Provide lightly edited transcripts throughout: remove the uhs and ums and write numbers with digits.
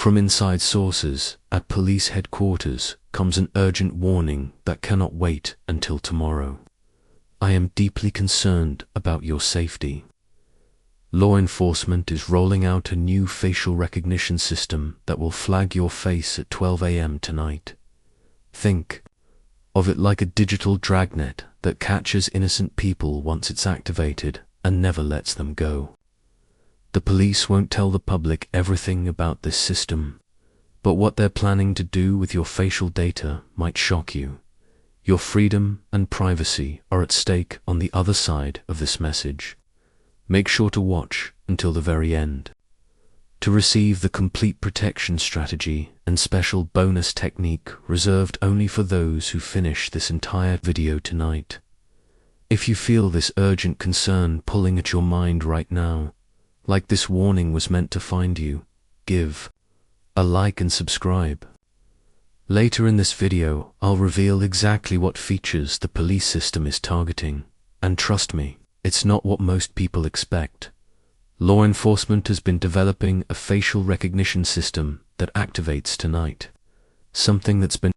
From inside sources at police headquarters comes an urgent warning that cannot wait until tomorrow. I am deeply concerned about your safety. Law enforcement is rolling out a new facial recognition system that will flag your face at 12 a.m. tonight. Think of it like a digital dragnet that catches innocent people once it's activated and never lets them go. The police won't tell the public everything about this system, but what they're planning to do with your facial data might shock you. Your freedom and privacy are at stake on the other side of this message. Make sure to watch until the very end. To receive the complete protection strategy and special bonus technique reserved only for those who finish this entire video tonight. If you feel this urgent concern pulling at your mind right now, like this warning was meant to find you, give a like and subscribe. Later in this video, I'll reveal exactly what features the police system is targeting, and trust me, it's not what most people expect. Law enforcement has been developing a facial recognition system that activates tonight, something that's been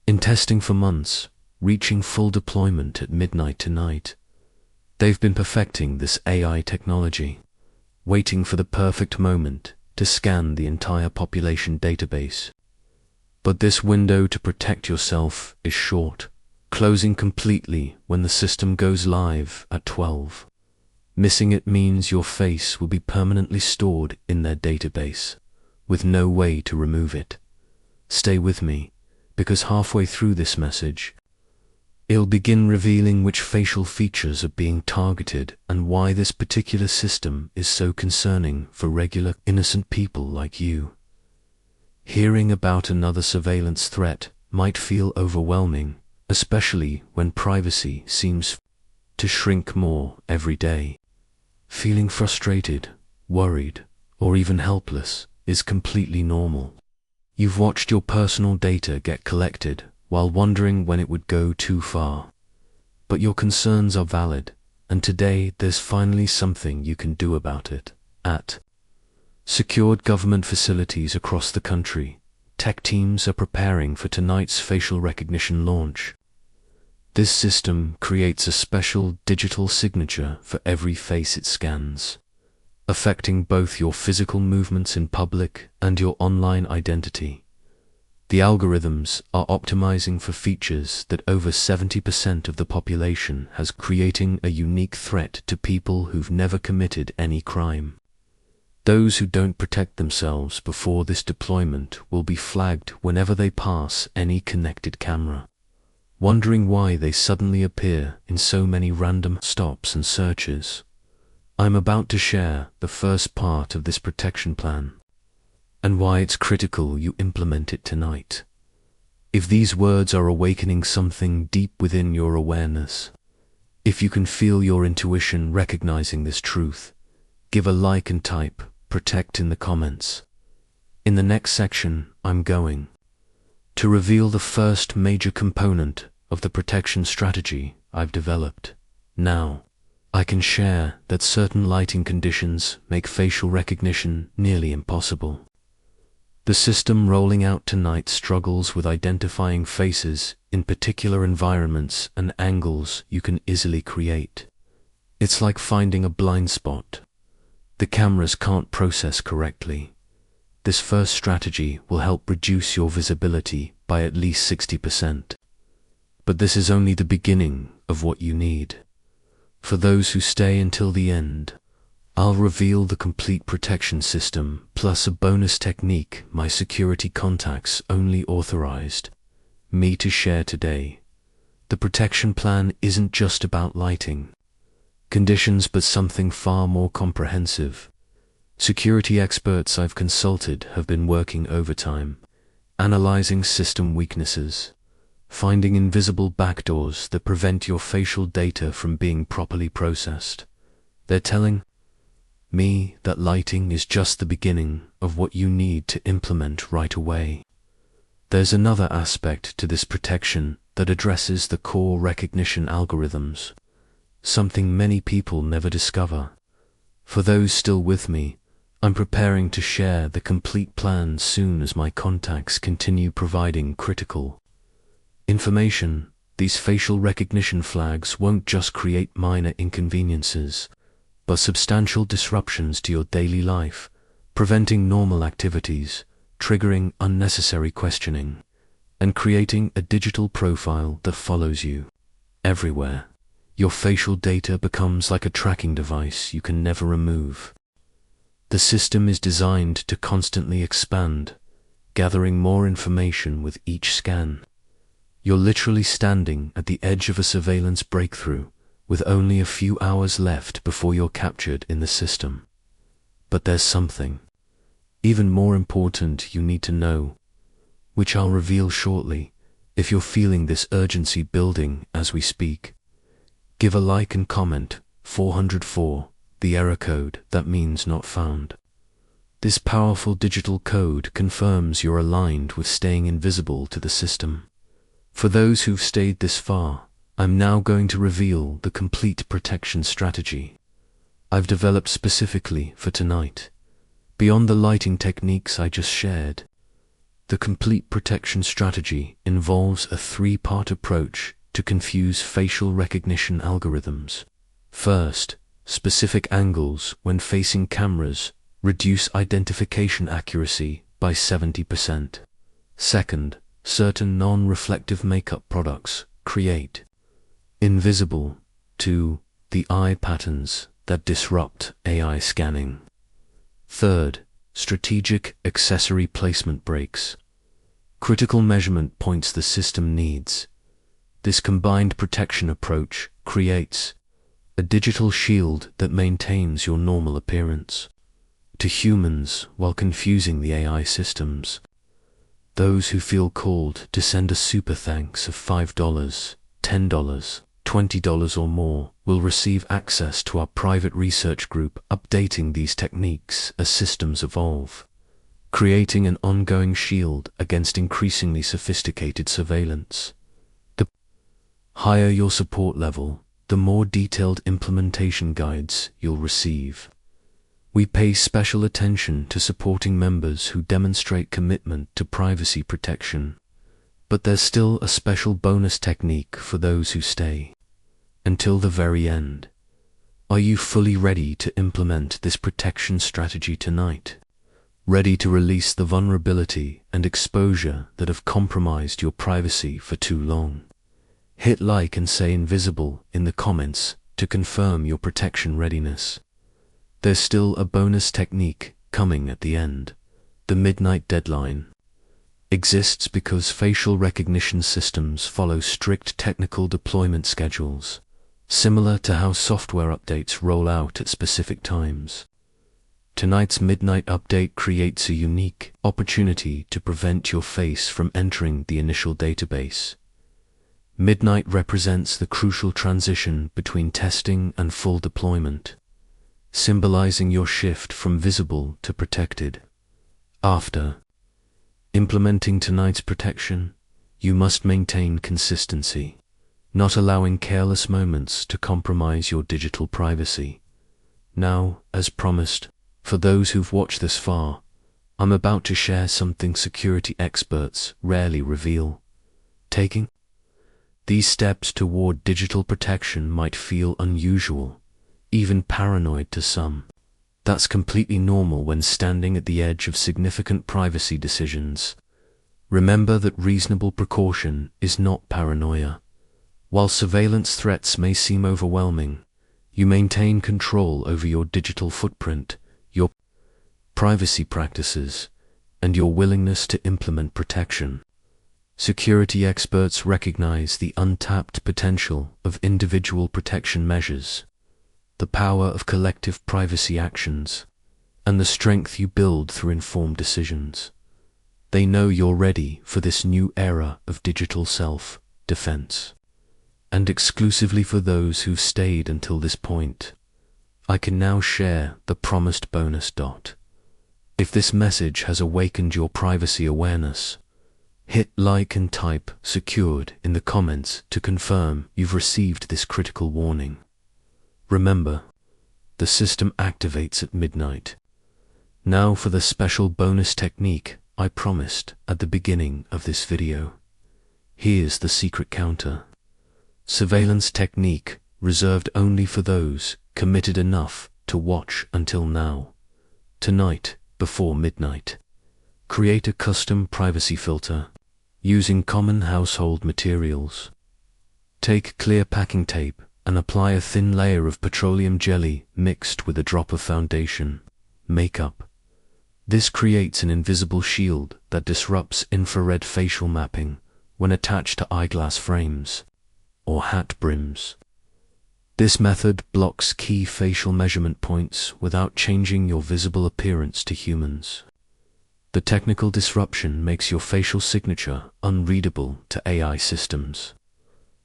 in testing for months, reaching full deployment at midnight tonight. They've been perfecting this AI technology, waiting for the perfect moment to scan the entire population database. But this window to protect yourself is short, closing completely when the system goes live at 12. Missing it means your face will be permanently stored in their database, with no way to remove it. Stay with me, because halfway through this message, it'll begin revealing which facial features are being targeted and why this particular system is so concerning for regular, innocent people like you. Hearing about another surveillance threat might feel overwhelming, especially when privacy seems to shrink more every day. Feeling frustrated, worried, or even helpless is completely normal. You've watched your personal data get collected while wondering when it would go too far. But your concerns are valid, and today there's finally something you can do about it. At secured government facilities across the country, tech teams are preparing for tonight's facial recognition launch. This system creates a special digital signature for every face it scans, affecting both your physical movements in public and your online identity. The algorithms are optimizing for features that over 70% of the population has, creating a unique threat to people who've never committed any crime. Those who don't protect themselves before this deployment will be flagged whenever they pass any connected camera, wondering why they suddenly appear in so many random stops and searches. I'm about to share the first part of this protection plan, and why it's critical you implement it tonight. If these words are awakening something deep within your awareness, if you can feel your intuition recognizing this truth, give a like and type "protect" in the comments. In the next section, I'm going to reveal the first major component of the protection strategy I've developed. Now, I can share that certain lighting conditions make facial recognition nearly impossible. The system rolling out tonight struggles with identifying faces in particular environments and angles you can easily create. It's like finding a blind spot the cameras can't process correctly. This first strategy will help reduce your visibility by at least 60%. But this is only the beginning of what you need. For those who stay until the end, I'll reveal the complete protection system plus a bonus technique my security contacts only authorized me to share today. The protection plan isn't just about lighting conditions but something far more comprehensive. Security experts I've consulted have been working overtime, analyzing system weaknesses, finding invisible backdoors that prevent your facial data from being properly processed. They're telling me that lighting is just the beginning of what you need to implement right away. There's another aspect to this protection that addresses the core recognition algorithms, something many people never discover. For those still with me, I'm preparing to share the complete plan soon as my contacts continue providing critical information. These facial recognition flags won't just create minor inconveniences, but substantial disruptions to your daily life, preventing normal activities, triggering unnecessary questioning, and creating a digital profile that follows you everywhere. Your facial data becomes like a tracking device you can never remove. The system is designed to constantly expand, gathering more information with each scan. You're literally standing at the edge of a surveillance breakthrough, with only a few hours left before you're captured in the system. But there's something even more important you need to know, which I'll reveal shortly. If you're feeling this urgency building as we speak, give a like and comment. 404, the error code that means not found. This powerful digital code confirms you're aligned with staying invisible to the system. For those who've stayed this far, I'm now going to reveal the complete protection strategy I've developed specifically for tonight. Beyond the lighting techniques I just shared, the complete protection strategy involves a three-part approach to confuse facial recognition algorithms. First, specific angles when facing cameras reduce identification accuracy by 70%. Second, certain non-reflective makeup products create invisible to the eye patterns that disrupt AI scanning. Third, strategic accessory placement breaks critical measurement points the system needs. This combined protection approach creates a digital shield that maintains your normal appearance to humans while confusing the AI systems. Those who feel called to send a super thanks of $5, $10, $20 or more will receive access to our private research group updating these techniques as systems evolve, creating an ongoing shield against increasingly sophisticated surveillance. The higher your support level, the more detailed implementation guides you'll receive. We pay special attention to supporting members who demonstrate commitment to privacy protection, but there's still a special bonus technique for those who stay until the very end. Are you fully ready to implement this protection strategy tonight? Ready to release the vulnerability and exposure that have compromised your privacy for too long? Hit like and say invisible in the comments to confirm your protection readiness. There's still a bonus technique coming at the end. The midnight deadline exists because facial recognition systems follow strict technical deployment schedules, similar to how software updates roll out at specific times. Tonight's midnight update creates a unique opportunity to prevent your face from entering the initial database. Midnight represents the crucial transition between testing and full deployment, symbolizing your shift from visible to protected. After implementing tonight's protection, you must maintain consistency, not allowing careless moments to compromise your digital privacy. Now, as promised, for those who've watched this far, I'm about to share something security experts rarely reveal. Taking these steps toward digital protection might feel unusual, even paranoid to some. That's completely normal when standing at the edge of significant privacy decisions. Remember that reasonable precaution is not paranoia. While surveillance threats may seem overwhelming, you maintain control over your digital footprint, your privacy practices, and your willingness to implement protection. Security experts recognize the untapped potential of individual protection measures, the power of collective privacy actions, and the strength you build through informed decisions. They know you're ready for this new era of digital self-defense. And exclusively for those who've stayed until this point, I can now share the promised bonus. If this message has awakened your privacy awareness, hit like and type "secured" in the comments to confirm you've received this critical warning. Remember, the system activates at midnight. Now for the special bonus technique I promised at the beginning of this video. Here's the secret counter. Surveillance technique reserved only for those committed enough to watch until now. Tonight, before midnight. Create a custom privacy filter using common household materials. Take clear packing tape and apply a thin layer of petroleum jelly mixed with a drop of foundation, makeup. This creates an invisible shield that disrupts infrared facial mapping when attached to eyeglass frames or hat brims. This method blocks key facial measurement points without changing your visible appearance to humans. The technical disruption makes your facial signature unreadable to AI systems,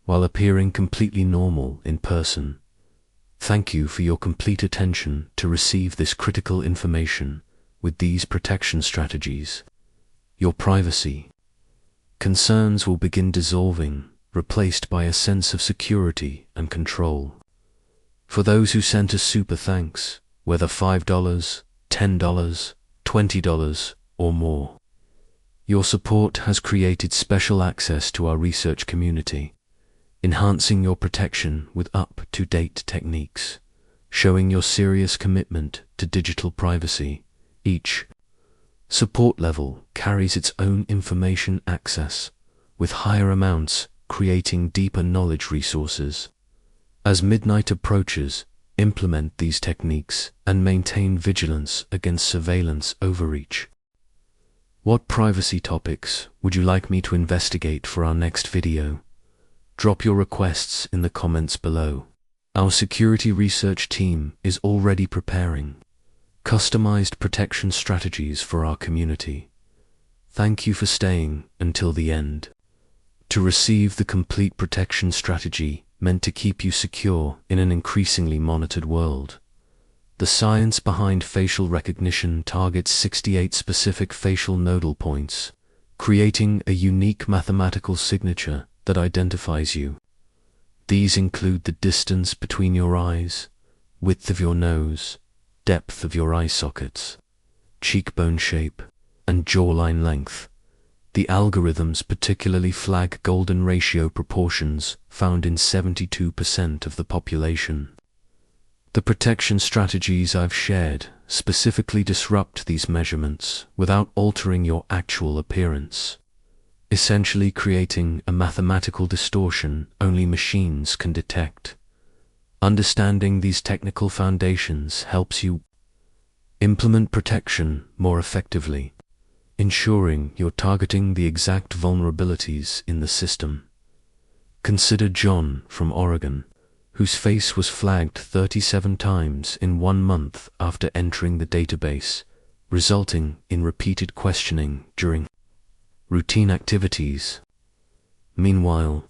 while appearing completely normal in person. Thank you for your complete attention to receive this critical information with these protection strategies. Your privacy concerns will begin dissolving, replaced by a sense of security and control. For those who sent us super thanks, whether $5, $10, $20, or more, your support has created special access to our research community, enhancing your protection with up-to-date techniques, showing your serious commitment to digital privacy. Each support level carries its own information access, with higher amounts creating deeper knowledge resources. As midnight approaches, implement these techniques and maintain vigilance against surveillance overreach. What privacy topics would you like me to investigate for our next video? Drop your requests in the comments below. Our security research team is already preparing customized protection strategies for our community. Thank you for staying until the end. To receive the complete protection strategy meant to keep you secure in an increasingly monitored world. The science behind facial recognition targets 68 specific facial nodal points, creating a unique mathematical signature that identifies you. These include the distance between your eyes, width of your nose, depth of your eye sockets, cheekbone shape, and jawline length. The algorithms particularly flag golden ratio proportions found in 72% of the population. The protection strategies I've shared specifically disrupt these measurements without altering your actual appearance, essentially creating a mathematical distortion only machines can detect. Understanding these technical foundations helps you implement protection more effectively, ensuring you're targeting the exact vulnerabilities in the system. Consider John from Oregon, whose face was flagged 37 times in 1 month after entering the database, resulting in repeated questioning during routine activities. Meanwhile,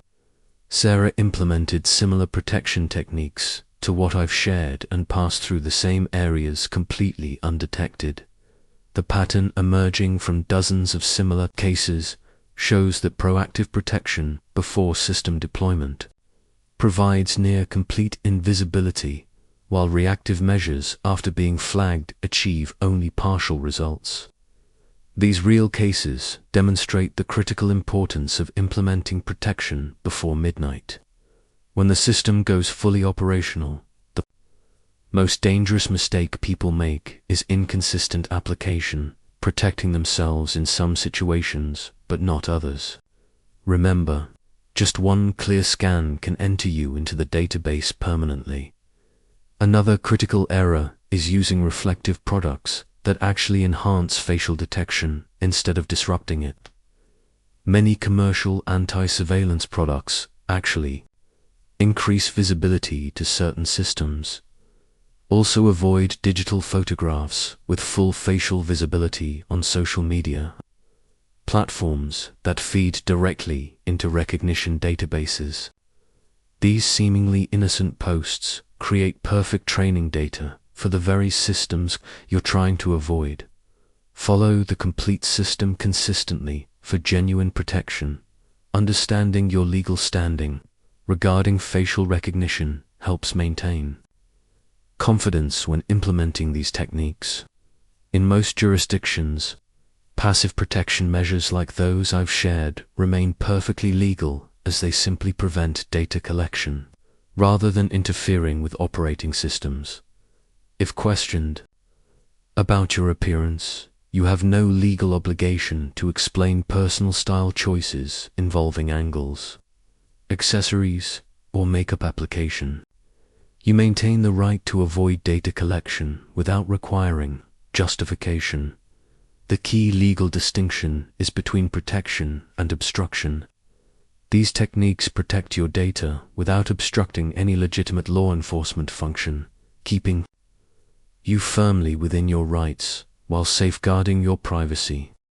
Sarah implemented similar protection techniques to what I've shared and passed through the same areas completely undetected. The pattern emerging from dozens of similar cases shows that proactive protection before system deployment provides near complete invisibility, while reactive measures after being flagged achieve only partial results. These real cases demonstrate the critical importance of implementing protection before midnight. When the system goes fully operational, the most dangerous mistake people make is inconsistent application, protecting themselves in some situations but not others. Remember, just one clear scan can enter you into the database permanently. Another critical error is using reflective products that actually enhance facial detection instead of disrupting it. Many commercial anti-surveillance products actually increase visibility to certain systems. Also avoid digital photographs with full facial visibility on social media platforms that feed directly into recognition databases. These seemingly innocent posts create perfect training data for the very systems you're trying to avoid. Follow the complete system consistently for genuine protection. Understanding your legal standing regarding facial recognition helps maintain confidence when implementing these techniques. In most jurisdictions, passive protection measures like those I've shared remain perfectly legal, as they simply prevent data collection, rather than interfering with operating systems. If questioned about your appearance, you have no legal obligation to explain personal style choices involving angles, accessories, or makeup application. You maintain the right to avoid data collection without requiring justification. The key legal distinction is between protection and obstruction. These techniques protect your data without obstructing any legitimate law enforcement function, keeping you firmly within your rights while safeguarding your privacy.